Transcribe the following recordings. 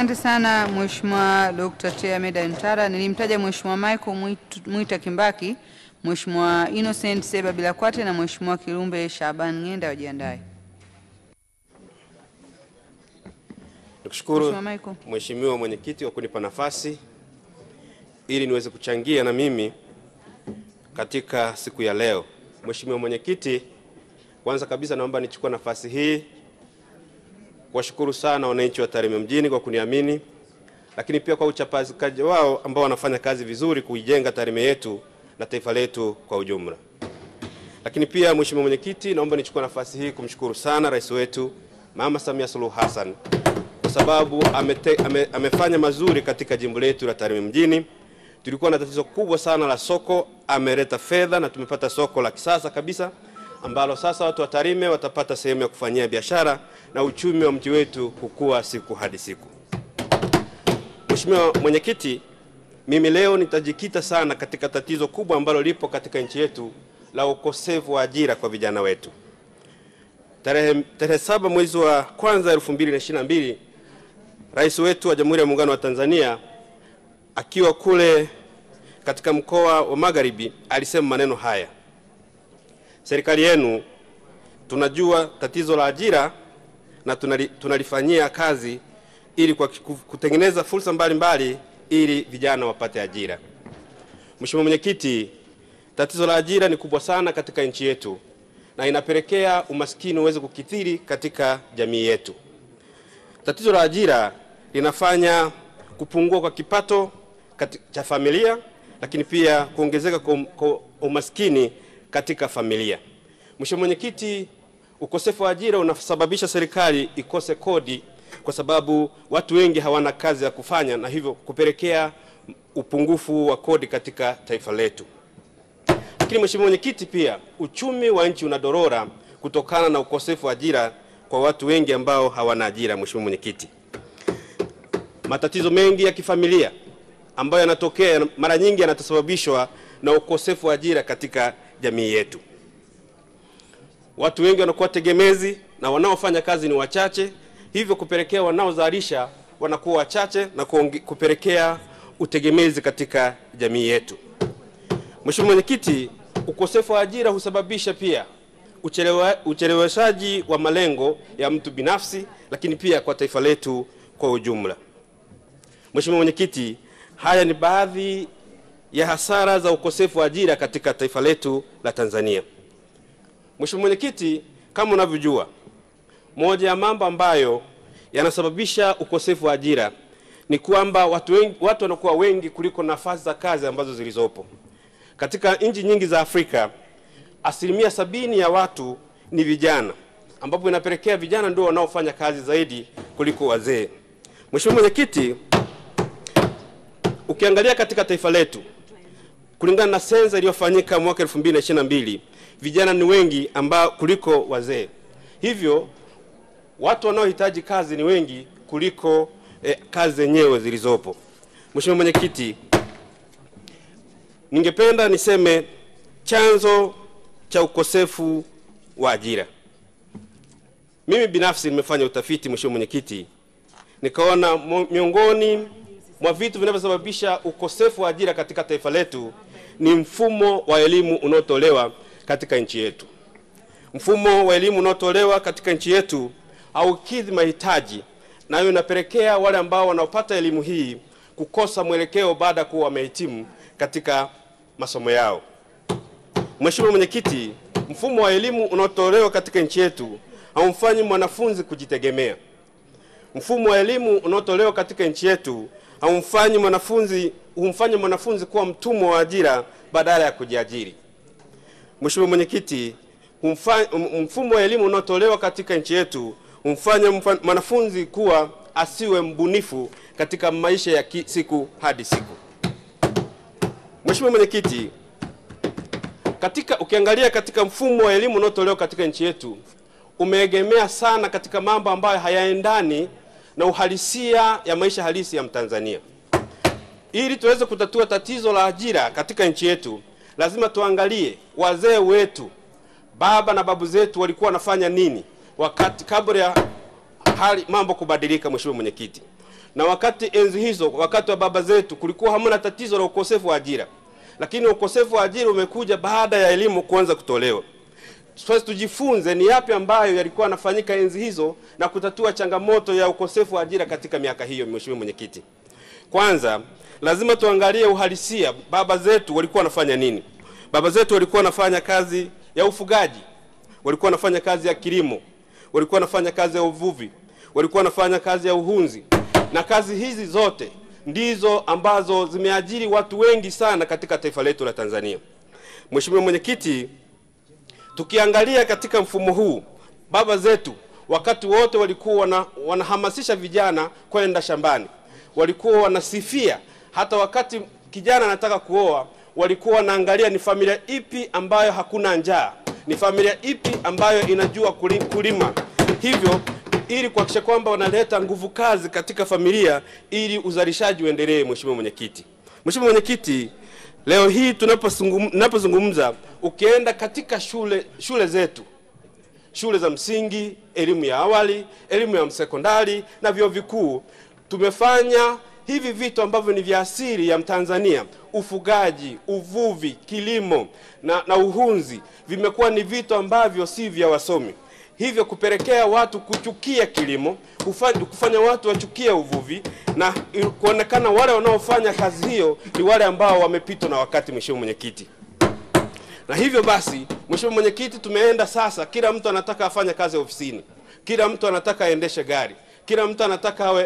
Asante sana Mheshimiwa Dr. Teameda Ntara. Nilimtaja Mheshimiwa Michael Mwita Kimbaki, Mheshimiwa Innocent Seba Bilakwate na Mheshimiwa Kilumbe Shaban Ngenda wajiandae. Nikushukuru Mheshimiwa Mwenyekiti kwa kunipa nafasi ili niweze kuchangia na mimi katika siku ya leo. Mheshimiwa Mwenyekiti, kwanza kabisa naomba nichukue nafasi hii kuwashukuru sana wananchi wa Tarime mjini kwa kuniamini, lakini pia kwa uchapazi wao ambao wanafanya kazi vizuri kuijenga Tarime yetu na taifa letu kwa ujumla. Lakini pia Mheshimiwa Mwenyekiti, naomba nichukue nafasi hii kumshukuru sana Rais wetu Mama Samia Suluhu Hassan kwa sababu amefanya mazuri katika jimbo letu la Tarime mjini. Tulikuwa na tatizo kubwa sana la soko, ameleta fedha na tumepata soko la kisasa kabisa ambalo sasa watu wa Tarime watapata sehemu ya kufanyia biashara na uchumi wa mji wetu kukua siku hadi siku. Mheshimiwa Mwenyekiti, mimi leo nitajikita sana katika tatizo kubwa ambalo lipo katika nchi yetu la ukosefu wa ajira kwa vijana wetu. Tarehe 7 mwezi wa kwanza 2022, Rais wetu wa Jamhuri ya Muungano wa Tanzania akiwa kule katika mkoa wa Magharibi alisema maneno haya: serikali yenu tunajua tatizo la ajira na tunalifanyia kazi ili kwa kutengeneza fursa mbalimbali ili vijana wapate ajira. Mheshimiwa Mwenyekiti, tatizo la ajira ni kubwa sana katika nchi yetu na inapelekea umaskini uweze kukithiri katika jamii yetu. Tatizo la ajira linafanya kupungua kwa kipato cha familia, lakini pia kuongezeka kwa umaskini katika familia. Mheshimiwa Mwenyekiti, ukosefu wa ajira unasababisha serikali ikose kodi kwa sababu watu wengi hawana kazi ya kufanya na hivyo kupelekea upungufu wa kodi katika taifa letu. Lakini Mheshimiwa Mwenyekiti, pia uchumi wa nchi unadorora kutokana na ukosefu wa ajira kwa watu wengi ambao hawana ajira. Mheshimiwa Mwenyekiti, matatizo mengi ya kifamilia ambayo yanatokea mara nyingi yanasababishwa na ukosefu wa ajira katika jamii yetu. Watu wengi wanakuwa tegemezi na wanaofanya kazi ni wachache, hivyo kupelekea wanaozalisha wanakuwa wachache na kupelekea utegemezi katika jamii yetu. Mheshimiwa Mwenyekiti, ukosefu wa ajira husababisha pia ucheleweshaji wa malengo ya mtu binafsi, lakini pia kwa taifa letu kwa ujumla. Mheshimiwa Mwenyekiti, haya ni baadhi ya hasara za ukosefu wa ajira katika taifa letu la Tanzania. Mheshimiwa Mwenyekiti, kama unavyojua, moja ya mambo ambayo yanasababisha ukosefu wa ajira ni kwamba watu wanakuwa wengi kuliko nafasi za kazi ambazo zilizopo. Katika nchi nyingi za Afrika, 70% ya watu ni vijana, ambapo inapelekea vijana ndio wanaofanya kazi zaidi kuliko wazee. Mheshimiwa Mwenyekiti, ukiangalia katika taifa letu, kulingana na sensa iliyofanyika mwaka 2022, vijana ni wengi ambao kuliko wazee. Hivyo watu wanaohitaji kazi ni wengi kuliko kazi zenyewe zilizopo. Mheshimiwa Mwenyekiti, ningependa niseme chanzo cha ukosefu wa ajira. Mimi binafsi nimefanya utafiti, Mheshimiwa Mwenyekiti, nikaona miongoni mwa vitu vinavyosababisha ukosefu wa ajira katika taifa letu ni mfumo wa elimu unaotolewa katika nchi yetu. Mfumo wa elimu unaotolewa katika nchi yetu haukidhi mahitaji, na hiyo inapelekea wale ambao wanaopata elimu hii kukosa mwelekeo baada ya kuwa wamehitimu katika masomo yao. Mheshimiwa Mwenyekiti, mfumo wa elimu unaotolewa katika nchi yetu haumfanyi mwanafunzi kujitegemea. Mfumo wa elimu unaotolewa katika nchi yetu humfanya mwanafunzi kuwa mtumwa wa ajira badala ya kujiajiri. Mheshimiwa Mwenyekiti, mfumo wa elimu unaotolewa katika nchi yetu humfanya mwanafunzi kuwa asiwe mbunifu katika maisha ya siku hadi siku. Mheshimiwa Mwenyekiti, ukiangalia katika mfumo wa elimu unaotolewa katika nchi yetu umeegemea sana katika mambo ambayo hayaendani na uhalisia ya maisha halisi ya Mtanzania. Ili tuweze kutatua tatizo la ajira katika nchi yetu, lazima tuangalie wazee wetu, baba na babu zetu walikuwa wanafanya nini wakati kabla ya mambo kubadilika. Mheshimiwa Mwenyekiti, Na wakati enzi hizo, wakati wa baba zetu, kulikuwa hamna tatizo la ukosefu wa ajira. Lakini ukosefu wa ajira umekuja baada ya elimu kuanza kutolewa. Sasa tujifunze ni yapi ambayo yalikuwa yanafanyika enzi hizo na kutatua changamoto ya ukosefu wa ajira katika miaka hiyo. Mheshimiwa Mwenyekiti, kwanza lazima tuangalie uhalisia. Baba zetu walikuwa wanafanya nini? Baba zetu walikuwa wanafanya kazi ya ufugaji, walikuwa wanafanya kazi ya kilimo, walikuwa wanafanya kazi ya uvuvi, walikuwa wanafanya kazi ya uhunzi. Na kazi hizi zote ndizo ambazo zimeajiri watu wengi sana katika taifa letu la Tanzania. Mheshimiwa Mwenyekiti, tukiangalia katika mfumo huu, baba zetu wakati wote walikuwa wanahamasisha vijana kwenda shambani. Walikuwa wanasifia, hata wakati kijana anataka kuoa, walikuwa wanaangalia ni familia ipi ambayo hakuna njaa, ni familia ipi ambayo inajua kulima. Hivyo ili kuhakikisha kwamba wanaleta nguvu kazi katika familia ili uzalishaji uendelee. Mheshimiwa Mwenyekiti, Mheshimiwa Mwenyekiti, leo hii tunapozungumza, ukienda katika shule zetu, shule za msingi, elimu ya awali, elimu ya sekondari na vyuo vikuu, tumefanya hivi vitu ambavyo ni vya asili ya Mtanzania. Ufugaji, uvuvi, kilimo na uhunzi vimekuwa ni vitu ambavyo si vya wasomi. Hivyo kupelekea watu kuchukia kilimo, kufanya watu wachukie uvuvi, na kuonekana wale wanaofanya kazi hiyo ni wale ambao wamepitwa na wakati. Mheshimiwa Mwenyekiti, na hivyo basi, Mheshimiwa Mwenyekiti, tumeenda sasa, kila mtu anataka afanye kazi ofisini, kila mtu anataka aendeshe gari, kila mtu anataka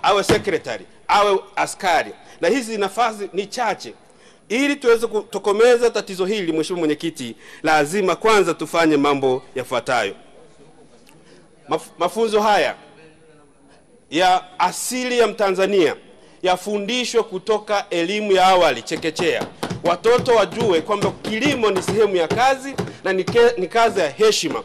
awe secretary, awe askari, na hizi nafasi ni chache. Ili tuweze kutokomeza tatizo hili, Mheshimiwa Mwenyekiti, lazima kwanza tufanye mambo yafuatayo. Mafunzo haya ya asili ya Mtanzania yafundishwe kutoka elimu ya awali, chekechea. Watoto wajue kwamba kilimo ni sehemu ya kazi na ni kazi ya heshima.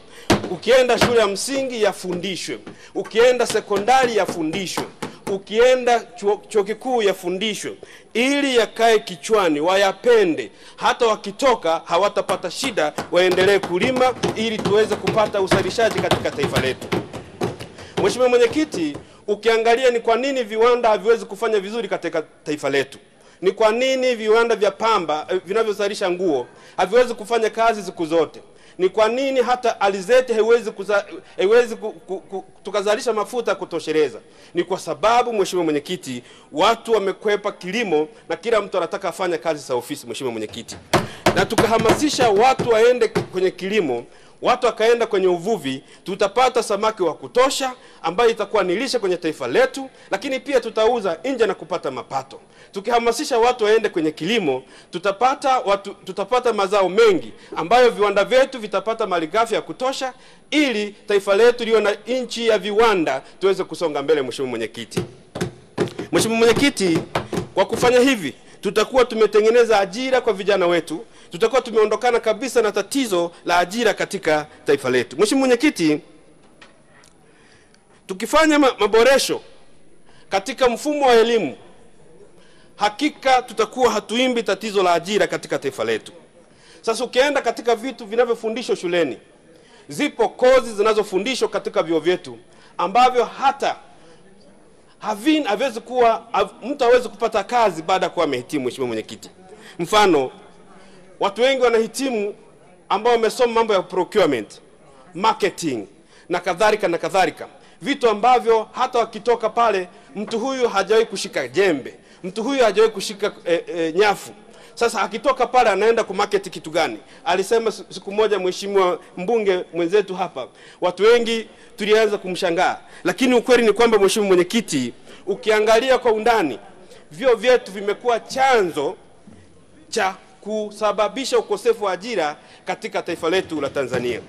Ukienda shule ya msingi yafundishwe, ukienda sekondari yafundishwe, ukienda chuo kikuu yafundishwe, ili yakae kichwani, wayapende. Hata wakitoka hawatapata shida, waendelee kulima ili tuweze kupata uzalishaji katika taifa letu. Mheshimiwa Mwenyekiti, ukiangalia ni kwa nini viwanda haviwezi kufanya vizuri katika taifa letu. Ni kwa nini viwanda vya pamba vinavyozalisha nguo haviwezi kufanya kazi siku zote. Ni kwa nini hata alizeti haiwezi tukazalisha mafuta kutosheleza. Ni kwa sababu, Mheshimiwa Mwenyekiti, watu wamekwepa kilimo na kila mtu anataka afanye kazi za ofisi. Mheshimiwa Mwenyekiti, na tukahamasisha watu waende kwenye kilimo, watu wakaenda kwenye uvuvi, tutapata samaki wa kutosha ambayo itakuwa ni lishe kwenye taifa letu, lakini pia tutauza nje na kupata mapato. Tukihamasisha watu waende kwenye kilimo, tutapata mazao mengi ambayo viwanda vyetu vitapata malighafi ya kutosha, ili taifa letu liwe na nchi ya viwanda, tuweze kusonga mbele. Mheshimiwa Mwenyekiti, Mheshimiwa Mwenyekiti, kwa kufanya hivi tutakuwa tumetengeneza ajira kwa vijana wetu, tutakuwa tumeondokana kabisa na tatizo la ajira katika taifa letu. Mheshimiwa Mwenyekiti, tukifanya maboresho katika mfumo wa elimu, hakika tutakuwa hatuimbi tatizo la ajira katika taifa letu. Sasa ukienda katika vitu vinavyofundishwa shuleni, zipo kozi zinazofundishwa katika vyuo vyetu ambavyo hata mtu hawezi kupata kazi baada ya kuwa amehitimu. Mheshimiwa Mwenyekiti, mfano, watu wengi wanahitimu ambao wamesoma mambo ya procurement, marketing na kadhalika na kadhalika, vitu ambavyo hata wakitoka pale mtu huyu hajawahi kushika jembe, mtu huyu hajawahi kushika nyafu. Sasa akitoka pale anaenda kumarket kitu gani? Alisema siku moja mheshimiwa mbunge mwenzetu hapa, watu wengi tulianza kumshangaa, lakini ukweli ni kwamba, Mheshimiwa Mwenyekiti, ukiangalia kwa undani, vyuo vyetu vimekuwa chanzo cha kusababisha ukosefu wa ajira katika taifa letu la Tanzania.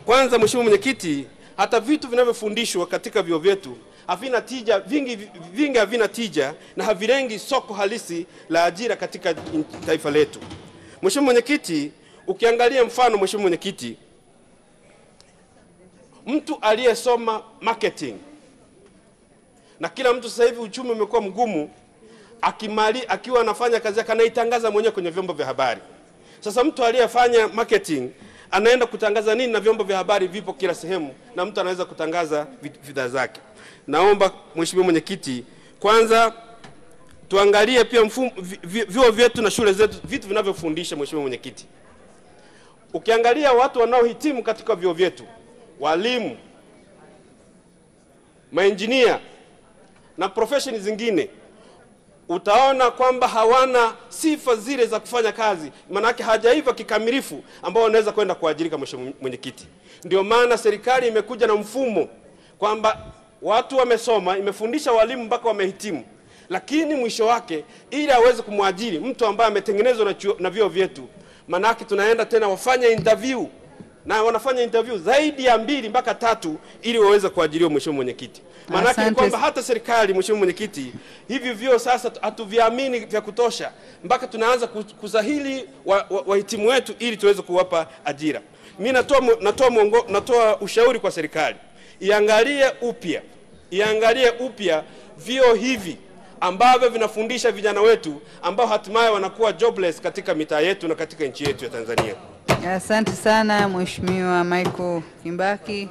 Kwanza, Mheshimiwa Mwenyekiti, hata vitu vinavyofundishwa katika vyuo vyetu havina tija, vingi havina tija na havilengi soko halisi la ajira katika taifa letu. Mheshimiwa Mwenyekiti, ukiangalia mfano, Mheshimiwa Mwenyekiti, mtu aliyesoma marketing, na kila mtu sasa hivi uchumi umekuwa mgumu, akiwa anafanya kazi yake anaitangaza mwenyewe kwenye vyombo vya habari. Sasa mtu aliyefanya marketing anaenda kutangaza nini, na vyombo vya habari vipo kila sehemu na mtu anaweza kutangaza bidhaa zake. Naomba Mheshimiwa Mwenyekiti, kwanza tuangalie pia mfumo vyuo vyetu na shule zetu, vitu vinavyofundisha. Mheshimiwa Mwenyekiti, ukiangalia watu wanaohitimu katika vyuo vyetu, walimu, maengineer na profession zingine, utaona kwamba hawana sifa zile za kufanya kazi, maana yake hajaiva kikamilifu ambao wanaweza kwenda kuajirika. Mheshimiwa Mwenyekiti, ndio maana serikali imekuja na mfumo kwamba watu wamesoma, imefundisha walimu mpaka wamehitimu, lakini mwisho wake ili aweze kumwajiri mtu ambaye ametengenezwa na vyuo vyetu, maana yake tunaenda tena wafanye interview, na wanafanya interview zaidi ya 2 mpaka 3 ili waweze kuajiriwa. Mheshimiwa Mwenyekiti, maana yake kwamba hata serikali, Mheshimiwa Mwenyekiti, hivi vyuo sasa hatuviamini vya kutosha, mpaka tunaanza kusahili wahitimu wetu ili tuweze kuwapa ajira. Mimi natoa ushauri kwa serikali, iangalie upya vyuo hivi ambavyo vinafundisha vijana wetu ambao hatimaye wanakuwa jobless katika mitaa yetu na katika nchi yetu ya Tanzania. Asante sana Mheshimiwa Michael Kimbaki.